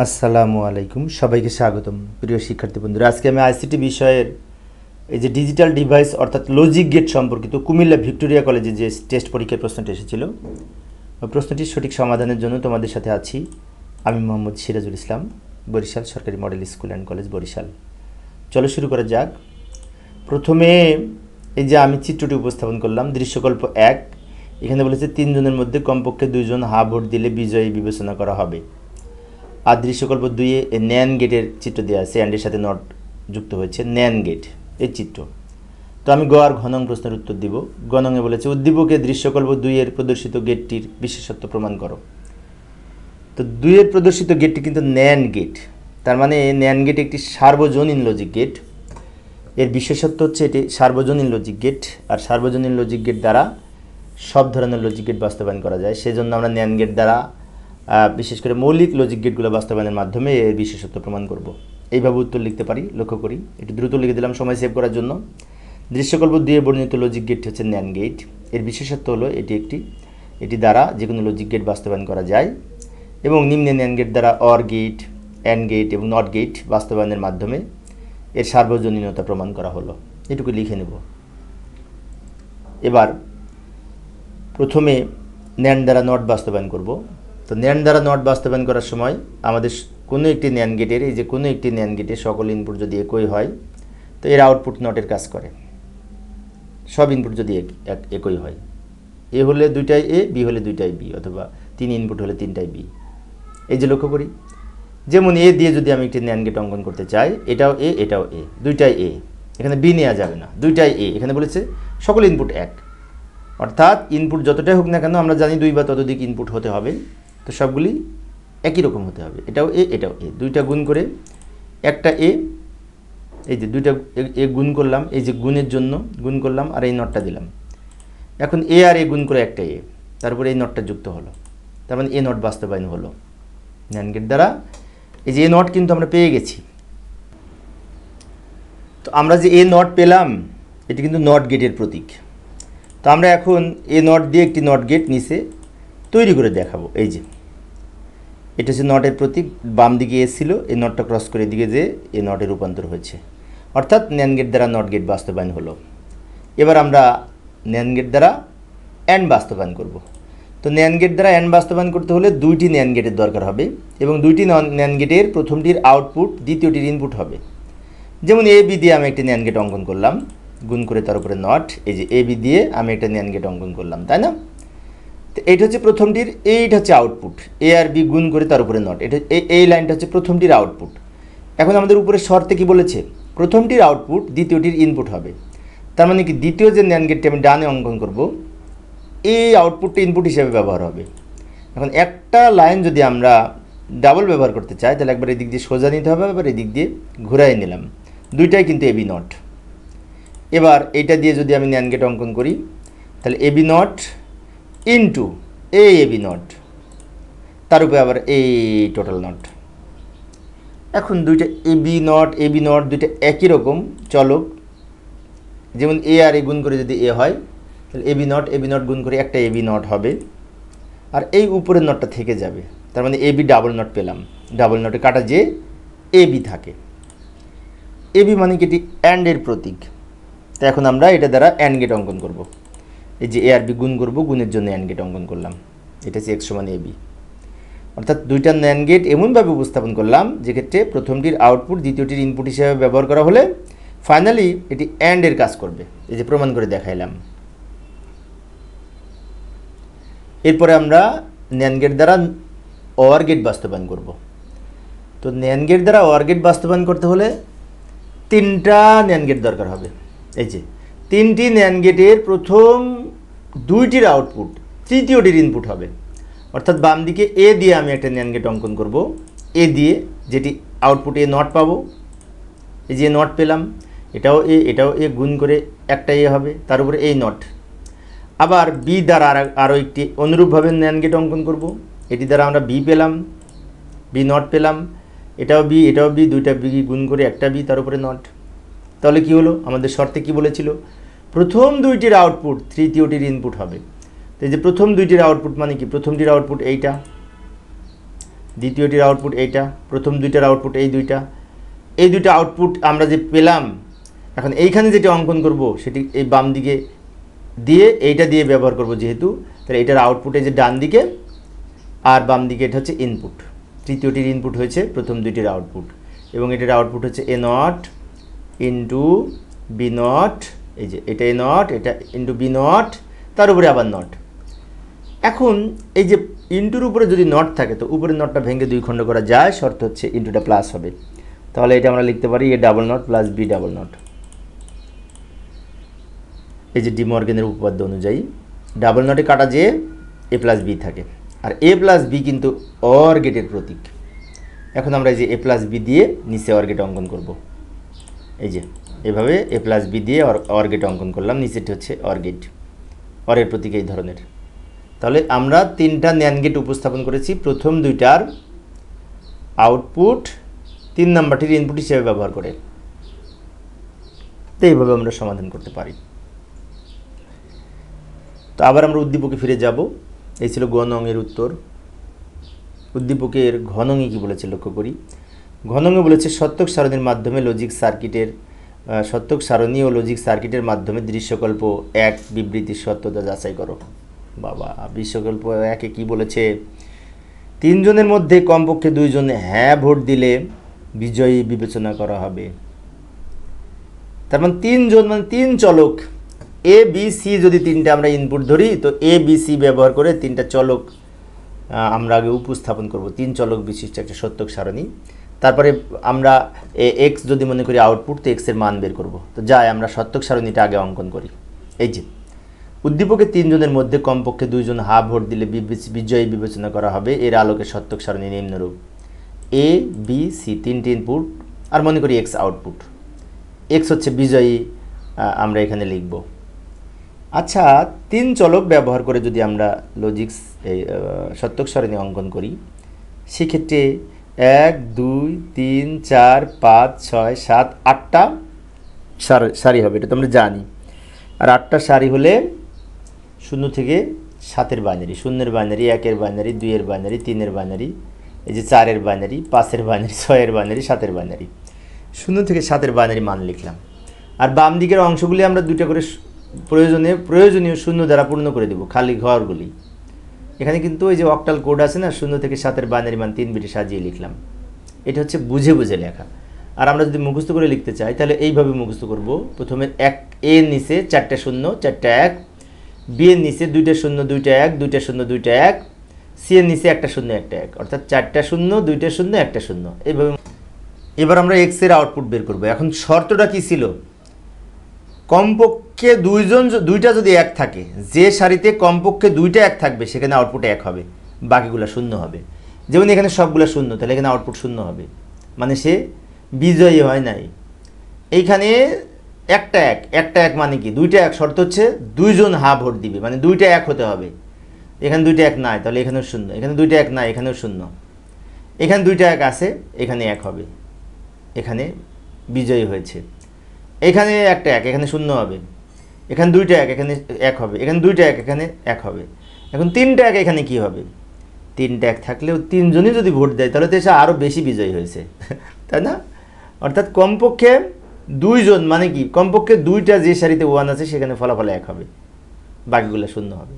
আসসালামু আলাইকুম, সবাইকে স্বাগতম। প্রিয় শিক্ষার্থী বন্ধুরা, আজকে আমি আইসিটি বিষয়ের এই যে ডিজিটাল ডিভাইস অর্থাৎ লজিক গেট সম্পর্কিত কুমিল্লা ভিক্টোরিয়া কলেজে যে টেস্ট পরীক্ষার প্রশ্নটি এসেছিল, ওই প্রশ্নটির সঠিক সমাধানের জন্য তোমাদের সাথে আছি আমি মোহাম্মদ সিরাজুল ইসলাম, বরিশাল সরকারি model school and college Barishal. চলো শুরু করা যাক। প্রথমে এই যে আমি চিত্রটি উপস্থাপন করলাম, দৃশ্যকল্প 1। এখানে বলেছে 3 জনের মধ্যে কমপক্ষে 2 জন হা ভোট দিলে বিজয়ী বিবেচনা করা হবে। আর দৃশ্যকল্প 2-এ ন্যান গেটের চিত্র দেওয়া আছে, অ্যান্ডের সাথে নট যুক্ত হয়েছে, ন্যান গেট এই চিত্র। তো আমি গ আর ঘ নং প্রশ্নের উত্তর দিব। গ নংয়ে বলেছে উদ্দীপকে দৃশ্যকল্প 2-এর প্রদর্শিত গেটটির বিশেষত্ব প্রমাণ করো। তো 2-এর প্রদর্শিত গেটটি কিন্তু ন্যান গেট, তার মানে ন্যান গেট একটি সার্বজনীন লজিক গেট। এর বিশেষত্ব হচ্ছে এটি সার্বজনীন লজিক গেট, আর সার্বজনীন লজিক গেট দ্বারা সব ধরনের লজিক গেট বাস্তবায়ন করা যায়। সেজন্য আমরা ন্যান গেট দ্বারা বিশেষ করে মৌলিক লজিক গেটগুলো বাস্তবায়নের মাধ্যমে এর বিশেষত্ব প্রমাণ করব। এইভাবে উত্তর লিখতে পারি, লক্ষ্য করি। একটু দ্রুত লিখে দিলাম সময় সেভ করার জন্য। দৃশ্যকল্প 2-এ বর্ণিত লজিক গেটটি হচ্ছে ন্যান গেট। এর বিশেষত্ব হলো এটি দ্বারা যে কোনো লজিক গেট বাস্তবায়ন করা যায়, এবং নিম্নে ন্যান গেট দ্বারা অর গেট, অ্যান্ড গেট এবং নট গেট বাস্তবায়নের মাধ্যমে এর সার্বজনীনতা প্রমাণ করা হলো। এটুকু লিখে নেব। এবার প্রথমে ন্যান দ্বারা নট বাস্তবায়ন করব। তো ন্যান দ্বারা নট বাস্তবায়ন করার সময় আমাদের কোনো একটি ন্যান গেটের এই যে কোনো একটি ন্যান গেটের সকল ইনপুট যদি একই হয়, তো এর আউটপুট নটের কাজ করে। সব ইনপুট যদি একই হয়, এ হলে 2টাই এ, বি হলে 2টাই বি, অথবা 3 ইনপুট হলে 3টাই বি। এই যে লক্ষ্য করি, যেমন এ দিয়ে যদি আমি একটি ন্যান গেট অঙ্কন করতে চাই, এটাও এ এটাও এ, 2টাই এ, এখানে বি নেওয়া যাবে না, 2টাই এ। এখানে বলেছে সকল ইনপুট এক, অর্থাৎ ইনপুট যতটাই হোক না কেন আমরা জানি 2 বা ততোধিক ইনপুট হতে হবে, তো সবগুলি একই রকম হতে হবে। এটাও এ এটাও এ, 2টা গুণ করে একটা এ, এই যে 2টা এ গুণ করলাম, এই যে গুণের জন্য গুণ করলাম, আর এই নটটা দিলাম। এখন এ আর এ গুণ করে একটা এ, তারপরে এই নটটা যুক্ত হলো, তার মানে এ নট বাস্তবায়ন হলো ন্যান গেট দ্বারা। এই যে এ নট কিন্তু আমরা পেয়ে গেছি। তো আমরা যে এ নট পেলাম, এটি কিন্তু নট গেটের প্রতীক। তো আমরা এখন এ নট দিয়ে একটি নট গেট নিচে তৈরি করে দেখাবো। এই যে এটা হচ্ছে নটের প্রতীক, বাম দিকে এ ছিল, এই নটটা ক্রস করে দিকে যে এ নটে রূপান্তর হয়েছে, অর্থাৎ ন্যান গেট দ্বারা নট গেট বাস্তবায়ন হলো। এবার আমরা ন্যান গেট দ্বারা অ্যান্ড বাস্তবায়ন করব। তো ন্যান গেট দ্বারা অ্যান্ড বাস্তবায়ন করতে হলে 2টি ন্যান গেটের দরকার হবে, এবং 2টি ন্যান গেটের প্রথমটির আউটপুট দ্বিতীয়টির ইনপুট হবে। যেমন এ বি দিয়ে আমি একটি ন্যান গেট অঙ্কন করলাম, গুণ করে তার উপরে নট, এই যে এ বি দিয়ে আমি একটা ন্যান গেট অঙ্কন করলাম, তাই না? তো এইটা হচ্ছে প্রথমটির, এইটা হচ্ছে আউটপুট, এ আর বি গুণ করে তার উপরে নট, এটা এই লাইনটা হচ্ছে প্রথমটির আউটপুট। এখন আমাদের উপরে শর্তে কি বলেছে? প্রথমটির আউটপুট দ্বিতীয়টির ইনপুট হবে। তার মানে কি দ্বিতীয় যে ন্যান গেটটি আমি ডানে অঙ্কন করব, এই আউটপুটটা ইনপুট হিসেবে ব্যবহার হবে। এখন একটা লাইন যদি আমরা ডাবল ব্যবহার করতে চাই, তাহলে একবার এদিক দিয়ে সোজা নিতে হবে, আবার এদিক দিয়ে ঘুরাই নিলাম, 2টাই কিন্তু এবি নট। এবার এইটা দিয়ে যদি আমি ন্যান গেট অঙ্কন করি, তাহলে এবি নট ইন্টু এই এবি নট, তার উপরে আবার এই টোটাল নট। এখন 2টা এবি নট 2টা একই রকম চলক, যেমন এ আর এ গুণ করে যদি এ হয়, তাহলে এবি নট গুণ করে একটা এবি নট হবে, আর এই উপরের নটটা থেকে যাবে। তার মানে এবি ডাবল নট পেলাম, ডাবল নটে কাটা যে এবি থাকে। এবি মানে কি এটি অ্যান্ডের প্রতীক। তো এখন আমরা এটা দ্বারা অ্যান্ড গেট অঙ্কন করব। এই যে এ আর বি গুণ করব, গুণের জন্য অ্যান্ড গেট অঙ্কন করলাম, এটা হচ্ছে এক্স সমান এবি। অর্থাৎ 2টা ন্যান গেট এমনভাবে উপস্থাপন করলাম যেক্ষেত্রে প্রথমটির আউটপুট দ্বিতীয়টির ইনপুট হিসেবে ব্যবহার করা হলে ফাইনালি এটি অ্যান্ডের কাজ করবে। এই যে প্রমাণ করে দেখাইলাম। এরপরে আমরা ন্যান গেট দ্বারা অর গেট বাস্তবায়ন করব। তো ন্যান গেট দ্বারা অর গেট বাস্তবায়ন করতে হলে 3টা ন্যান গেট দরকার হবে। এই যে 3টি ন্যান গেটের প্রথম 2টির আউটপুট তৃতীয়টির ইনপুট হবে, অর্থাৎ বাম দিকে এ দিয়ে আমি একটা ন্যান গেট অঙ্কন করব, এ দিয়ে, যেটি আউটপুট এ নট পাবো, এই যে নট পেলাম, এটাও এ গুণ করে একটা এ হবে, তার উপরে এই নট। আবার বি দ্বারা আরও একটি অনুরূপভাবে ন্যান গেট অঙ্কন করব, এটি দ্বারা আমরা বি পেলাম, বি নট পেলাম, এটাও বি 2টা বি গুণ করে একটা বি, তার উপরে নট। তাহলে কি হলো? আমাদের শর্তে কি বলেছিল? প্রথম 2টির আউটপুট তৃতীয়টির ইনপুট হবে। তো এই যে প্রথম 2টির আউটপুট মানে কি? প্রথমটির আউটপুট এইটা, দ্বিতীয়টির আউটপুট এইটা, প্রথম দুইটার আউটপুট এই দুইটা আউটপুট আমরা যে পেলাম, এখন এইখানে যেটা অঙ্কন করব সেটি এই বাম দিকে দিয়ে এইটা দিয়ে ব্যবহার করব যেহেতু, তাহলে এটার আউটপুটে যে ডান দিকে আর বাম দিকে এটা হচ্ছে ইনপুট। তৃতীয়টির ইনপুট হয়েছে প্রথম দুইটির আউটপুট, এবং এটার আউটপুট হচ্ছে এ নট ইন্টু বি নট, এই যে এটা এ নট, এটা ইন্টু বি নট, তার উপরে আবার নট। এখন এই যে ইন্টুর উপরে যদি নট থাকে তো উপরের নটটা ভেঙে দুই খণ্ড করা যায়, শর্ত হচ্ছে ইন্টুটা প্লাস হবে। তাহলে এটা আমরা লিখতে পারি a double not plus b double not. এই যে ডি মর্গেনের উপপাদ্য অনুযায়ী ডাবল নটে কাটা যে এ প্লাস বি থাকে, আর এ প্লাস বি কিন্তু অর গেটের প্রতীক। এখন আমরা এই যে এ প্লাস বি দিয়ে নিচে অর গেট অঙ্কন করব। এই যে এভাবে এ প্লাস বি দিয়ে অর গেট অঙ্কন করলাম, নিচেটি হচ্ছে অর গেট, অরের প্রতীক এই ধরনের। তাহলে আমরা তিনটা ন্যান্ড গেট উপস্থাপন করেছি, প্রথম দুইটার আউটপুট 3 নাম্বারটির ইনপুট হিসেবে ব্যবহার করে। তো এইভাবে আমরা সমাধান করতে পারি। তো আবার আমরা উদ্দীপকে ফিরে যাব। এই ছিল গ নং-এর উত্তর। উদ্দীপকের ঘ নং-এ কী বলেছে লক্ষ্য করি। ঘ নং-এ বলেছে সত্যক সারণীর মাধ্যমে সত্যক সারণী ও লজিক সার্কিটের মাধ্যমে দৃশ্যকল্প 1 বিবৃতির সত্যতা যাচাই করো। বাবা, দৃশ্যকল্প 1-এ কী বলেছে, 3 জনের মধ্যে কমপক্ষে 2 জন হ্যাঁ ভোট দিলে বিজয়ী বিবেচনা করা হবে। তার মানে 3 জন মানে 3 চলক, এ বি সি যদি 3টা আমরা ইনপুট ধরি, তো এ বি সি ব্যবহার করে 3টা চলক আমরা আগে উপস্থাপন করব, 3 চলক বিশিষ্ট একটা সত্যক সারণী। তারপরে আমরা এক্স যদি মনে করি আউটপুট, তো এক্সের মান বের করব। তো যাই আমরা সত্যক সারণীটা আগে অঙ্কন করি। এই যে উদ্দীপকে 3 জনের মধ্যে কমপক্ষে 2 জন হ্যাঁ ভোট দিলে বিজয়ী বিবেচনা করা হবে, এর আলোকে সত্যক সারণী নিম্নরূপ। এ বি সি 3টি ইনপুট, আর মনে করি এক্স আউটপুট, এক্স হচ্ছে বিজয়ী, আমরা এখানে লিখব। আচ্ছা, 3 চলক ব্যবহার করে যদি আমরা লজিক্স সত্যক সারণী অঙ্কন করি, সেক্ষেত্রে 1 2 3 4 5 6 7 8টা সারি হবে, এটা তো আমরা জানি। আর 8টা সারি হলে 0 থেকে 7-এর বাইনারি, 0-এর বাইনারি, 1-এর বাইনারি, 2-এর বাইনারি, 3-এর বাইনারি, এই যে 4-এর বাইনারি, 5-এর বাইনারি, 6-এর বাইনারি, 7-এর বাইনারি, 0 থেকে 7-এর বাইনারি মান লিখলাম। আর বাম দিকের অংশগুলি আমরা 2টা করে প্রয়োজনীয় 0 দ্বারা পূর্ণ করে দেব, খালি ঘরগুলি। এখানে কিন্তু ওই যে অক্টাল কোড আছে না, 0 থেকে 7-এর বাইনারি মান 3 বিটে সাজিয়ে লিখলাম। এটা হচ্ছে বুঝে বুঝে লেখা। আর আমরা যদি মুখস্থ করে লিখতে চাই তাহলে এইভাবে মুখস্থ করব। প্রথমে এ এর নিচে 4টা 0 4টা 1, বি এর নিচে 2টা 0 2টা 1 2টা 0 2টা 1, সি এর নিচে 1টা 0 1টা 1, অর্থাৎ 4টা 0 2টা 0 1টা 0। এইভাবে এবার আমরা এক্স এর আউটপুট বের করব। এখন শর্তটা কি ছিল, কমপক্ষে 2টা যদি 1 থাকে, যে সারিতে কমপক্ষে 2টা 1 থাকবে সেখানে আউটপুট 1 হবে, বাকিগুলো 0 হবে। যেমন এখানে সবগুলো 0, তাহলে এখানে আউটপুট 0 হবে, মানে সে বিজয়ী হয় নাই। এইখানে একটা 1 মানে কি, 2টা 1, শর্ত হচ্ছে 2 জন হ্যাঁ ভোট দিবে, মানে 2টা 1 হতে হবে। এখানে 2টা 1 নাই, তাহলে এখানেও 0, এখানে 2টা 1 নাই, এখানেও 0, এখানে 2টা 1 আছে, এখানে 1 হবে, এখানে বিজয়ী হয়েছে। এখানে একটা 1, এখানে 0 হবে, এখানে 2টা 1, এখানে 1 হবে, এখানে 2টা 1, এখানে 1 হবে। এখন 3টা 1 এখানে কি হবে, 3টা 1 থাকলেও 3 জনই যদি ভোট দেয় তাহলে তো সে আরও বেশি বিজয়ী হয়েছে, তাই না? অর্থাৎ কমপক্ষে 2 জন মানে কি, কমপক্ষে 2টা যে সারিতে 1 আছে সেখানে ফলাফল 1 হবে, বাকিগুলো 0 হবে।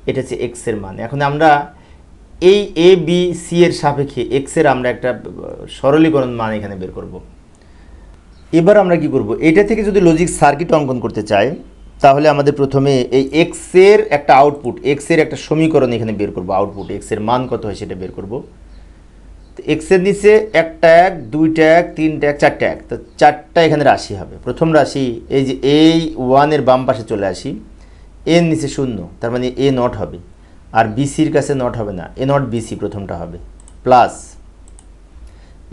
এটা হচ্ছে এক্সের মান। এখন আমরা এই এ বি সি এর সাপেক্ষে এক্সের আমরা একটা সরলীকরণ মান এখানে বের করব। এবার আমরা কি করব, এটা থেকে যদি লজিক সার্কিট অঙ্কন করতে চাই তাহলে আমাদের প্রথমে এই এক্সের একটা আউটপুট, এক্সের একটা সমীকরণ এখানে বের করব। আউটপুট এক্সের মান কত হয় সেটা বের করব। তো এক্সের নিচে 1টা 1 2টা 1 3টা 1 4টা 1, তো 4টা এখানে রাশি হবে। প্রথম রাশি এই যে এই 1-এর বাম পাশে চলে আসি, এর নিচে 0, তার মানে এ নট হবে, আর বিসির কাছে নট হবে না, এ নট বিসি প্রথমটা হবে, প্লাস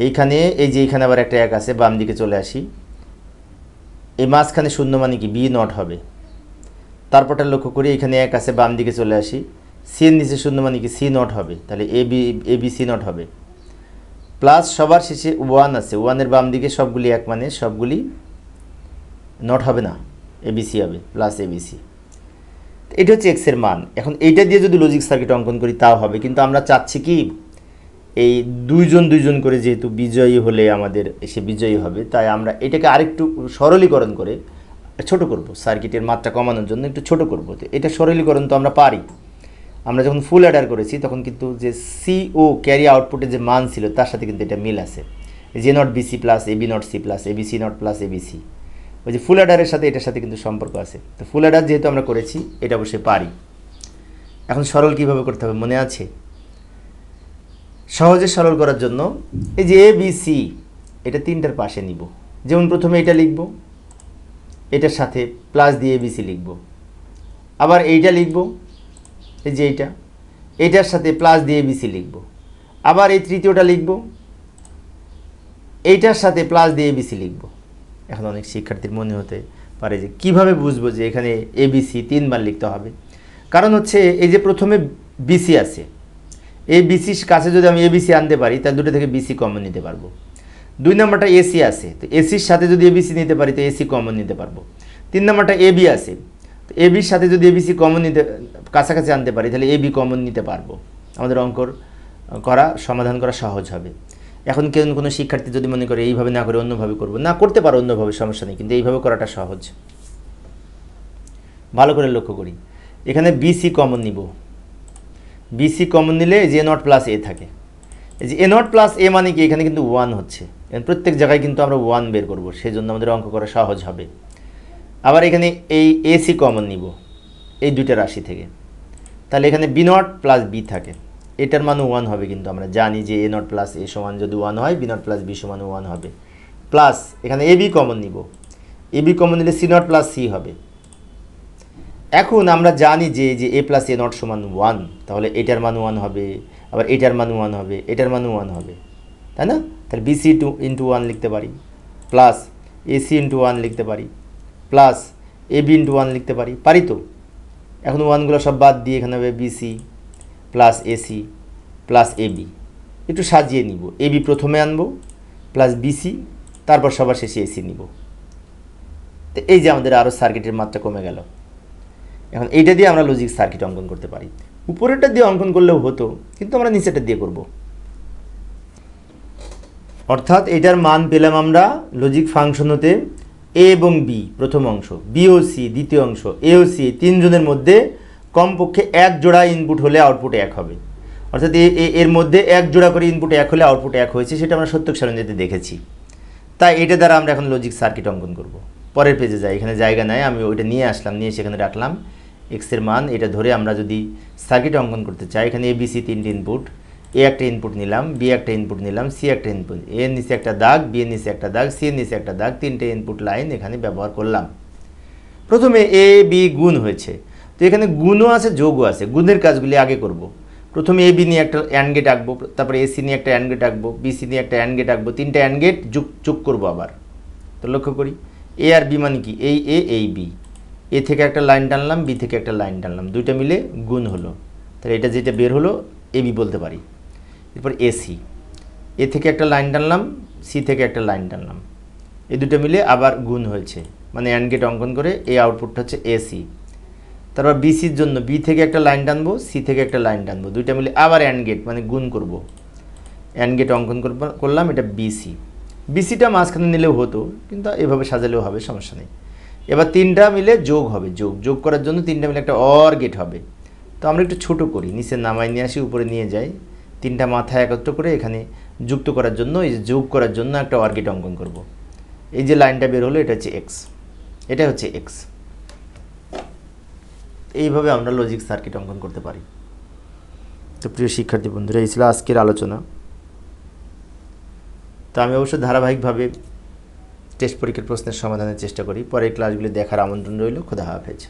এইখানে এই যে এইখানে আবার একটা 1 আছে, বাম দিকে চলে আসি, এই মাঝখানে 0 মানে কি, বি নট হবে। তারপরটা লক্ষ্য করি, এখানে 1 আছে, বাম দিকে চলে আসি, সি এর নিচে 0 মানে কি, সি নট হবে, তাহলে এ বি সি নট হবে, প্লাস সবার শেষে 1 আছে, 1-এর বাম দিকে সবগুলি 1 মানে সবগুলি নট হবে না, এবিসি হবে, প্লাস এবিসি। এটা হচ্ছে এক্সের মান। এখন এইটা দিয়ে যদি লজিক সার্কিট অঙ্কন করি তাও হবে, কিন্তু আমরা চাচ্ছি কি এই দুইজন দুইজন করে যেহেতু বিজয়ী হলে আমাদের সে বিজয়ী হবে, তাই আমরা এটাকে আরেকটু সরলীকরণ করে ছোট করব, সার্কিটের মাত্রা কমানোর জন্য একটু ছোট করব। তো এটা সরলীকরণ তো আমরা পারি। আমরা যখন ফুল অ্যাডার করেছি তখন কিন্তু যে সিও ক্যারি আউটপুটের যে মান ছিল তার সাথে কিন্তু এটা মিল আছে, J not BC plus AB not C plus ABC not plus ABC, ওই যে ফুল অ্যাডারের সাথে এটার সাথে কিন্তু সম্পর্ক আছে। তো ফুল অ্যাডার যেহেতু আমরা করেছি এটা অবশ্যই পারি। এখন সরল কীভাবে করতে হবে মনে আছে? সহজে সরল করার জন্য এই যে এ বি সি এটা তিনটার পাশে নিব। যেমন প্রথমে এটা লিখব, এটার সাথে প্লাস দিয়ে এবিসি লিখব, আবার এইটা লিখব, এই যে এইটার সাথে প্লাস দিয়ে এবিসি লিখব, আবার এই তৃতীয়টা লিখব, এইটার সাথে প্লাস দিয়ে এবিসি লিখব। এখন অনেক শিক্ষার্থীর মনে হতে পারে যে কীভাবে বুঝবো যে এখানে এবিসি তিনবার লিখতে হবে। কারণ হচ্ছে এই যে প্রথমে বিসি আছে, এই বিসির কাছে যদি আমি এবিসি আনতে পারি তাহলে দুটো থেকে বিসি কমন নিতে পারবো। 2 নম্বরটা এসি আছে, তো এসির সাথে যদি এবিসি নিতে পারি তো এসি কমন নিতে পারবো। 3 নম্বরটা এবি আছে, তো এবির সাথে যদি এবিসি কমন নিতে কাছাকাছি আনতে পারি তাহলে এবি কমন নিতে পারবো। আমাদের অঙ্কর সমাধান করা সহজ হবে। এখন কেউ কোনো শিক্ষার্থী যদি মনে করে এইভাবে না করে অন্যভাবে করবো, না করতে পারো অন্যভাবে, সমস্যা নেই, কিন্তু এইভাবে করাটা সহজ। ভালো করে লক্ষ্য করি, এখানে বিসি কমন নিব, বিসি কমন নিলে যে নট প্লাস এ থাকে, এই যে এ নট প্লাস এ মানে কি এখানে কিন্তু 1 হচ্ছে, প্রত্যেক জায়গায় কিন্তু আমরা 1 বের করবো, সেই জন্য আমাদের অঙ্ক করা সহজ হবে। আবার এখানে এই এসি কমন নিব এই দুইটা রাশি থেকে, তাহলে এখানে বি নট প্লাস বি থাকে, এটার মানও 1 হবে, কিন্তু আমরা জানি যে এ নট প্লাস এ সমান যদি 1 হয় বি নট প্লাস বি সমান 1 হবে। প্লাস এখানে এবি কমন নিব, এবি কমন নিলে সি নট প্লাস সি হবে। এখন আমরা জানি যে এ প্লাস এ নট সমান 1, তাহলে এটার মান 1 হবে, আবার এটার মান 1 হবে, এটার মান 1 হবে, তাই না? তাহলে বিসি ইন্টু 1 লিখতে পারি, প্লাস এসি ইন্টু 1 লিখতে পারি, প্লাস এবি ইন্টু 1 লিখতে পারি, পারি তো? এখন 1গুলো সব বাদ দিয়ে এখানে হবে BC plus AC plus AB. একটু সাজিয়ে নিব, এবি প্রথমে আনবো প্লাস বিসি, তারপর সবার শেষে এসি নিব। তো এই যে আমাদের আরও সার্কিটের মাত্রা কমে গেল। এখন এইটা দিয়ে আমরা লজিক সার্কিট অঙ্কন করতে পারি। উপরেরটা দিয়ে অঙ্কন করলেও হতো, কিন্তু আমরা নিচেরটা দিয়ে করব। অর্থাৎ এটার মান পেলাম আমরা লজিক ফাংশন হতে এ এবং বি প্রথম অংশ, বি ও সি দ্বিতীয় অংশ, এ ও সি তিনজনের মধ্যে কমপক্ষে 1 জোড়া ইনপুট হলে আউটপুট 1 হবে। অর্থাৎ এর মধ্যে 1 জোড়া করে ইনপুট 1 হলে আউটপুট 1 হয়েছে, সেটা আমরা সত্যক সারণীতে দেখেছি। তাই এটা দ্বারা আমরা এখন লজিক সার্কিট অঙ্কন করব। পরের পেজে যাই, এখানে জায়গা নাই, আমি ওইটা নিয়ে আসলাম, নিয়ে সেখানে রাখলাম এক্সের মান। এটা ধরে আমরা যদি সার্কিট অঙ্কন করতে চাই, এখানে এ বি সি তিনটে ইনপুট, এ একটা ইনপুট নিলাম, বি একটা ইনপুট নিলাম, সি একটা ইনপুট, এ এর নিচে একটা দাগ, বি এর নিচে একটা দাগ, সি এর নিচে একটা দাগ, তিনটে ইনপুট লাইন এখানে ব্যবহার করলাম। প্রথমে এ বি গুণ হয়েছে, তো এখানে গুণও আছে যোগও আছে, গুণের কাজগুলি আগে করব। প্রথমে এ বি নিয়ে একটা অ্যান্ড গেট আঁকবো, তারপরে এসি নিয়ে একটা অ্যান্ড গেট আঁকবো, বিসি নিয়ে একটা অ্যান্ড গেট আঁকবো, তিনটে অ্যান্ড গেট যোগ করবো আবার। তো লক্ষ্য করি এ আর বি মানে কি, এই এ এই বি, এ থেকে একটা লাইন টানলাম, বি থেকে একটা লাইন টানলাম, দুইটা মিলে গুণ হলো, তাহলে এটা যেটা বের হলো এ বি বলতে পারি। এরপর এসি, এ থেকে একটা লাইন টানলাম, সি থেকে একটা লাইন টানলাম, এই দুটো মিলে আবার গুণ হয়েছে, মানে অ্যান্ড গেট অঙ্কন করে এই আউটপুটটা হচ্ছে এসি। তারপর বিসির জন্য বি থেকে একটা লাইন টানবো, সি থেকে একটা লাইন টানবো, দুইটা মিলে আবার অ্যান্ড গেট মানে গুণ করব, অ্যান্ড গেট অঙ্কন করলাম, এটা বিসি। বিসিটা মাঝখানে নিলেও হতো, কিন্তু এভাবে সাজালেও হবে, সমস্যা নেই। এবার তিনটা মিলে যোগ হবে, যোগ করার জন্য তিনটা মিলে একটা অর গেট হবে। তো আমরা একটু ছোট করি, নিচে নামাই নিয়ে আসি, উপরে নিয়ে যাই, তিনটা মাথা একত্র করে এখানে যুক্ত করার জন্য, এই যে যোগ করার জন্য একটা অর গেট অঙ্কন করব। এই যে লাইনটা বের হলো এটা হচ্ছে এক্স, এটা হচ্ছে এক্স। এইভাবে আমরা লজিক সার্কিট অঙ্কন করতে পারি। তো প্রিয় শিক্ষার্থী বন্ধুরা, এই ছিল আজকের আলোচনা। তো আমি অবশ্য ধারাবাহিকভাবে টেস্ট পরীক্ষার প্রশ্নের সমাধানের চেষ্টা করি। পরের ক্লাসগুলি দেখার আমন্ত্রণ রইল। খোদা হাফেজ।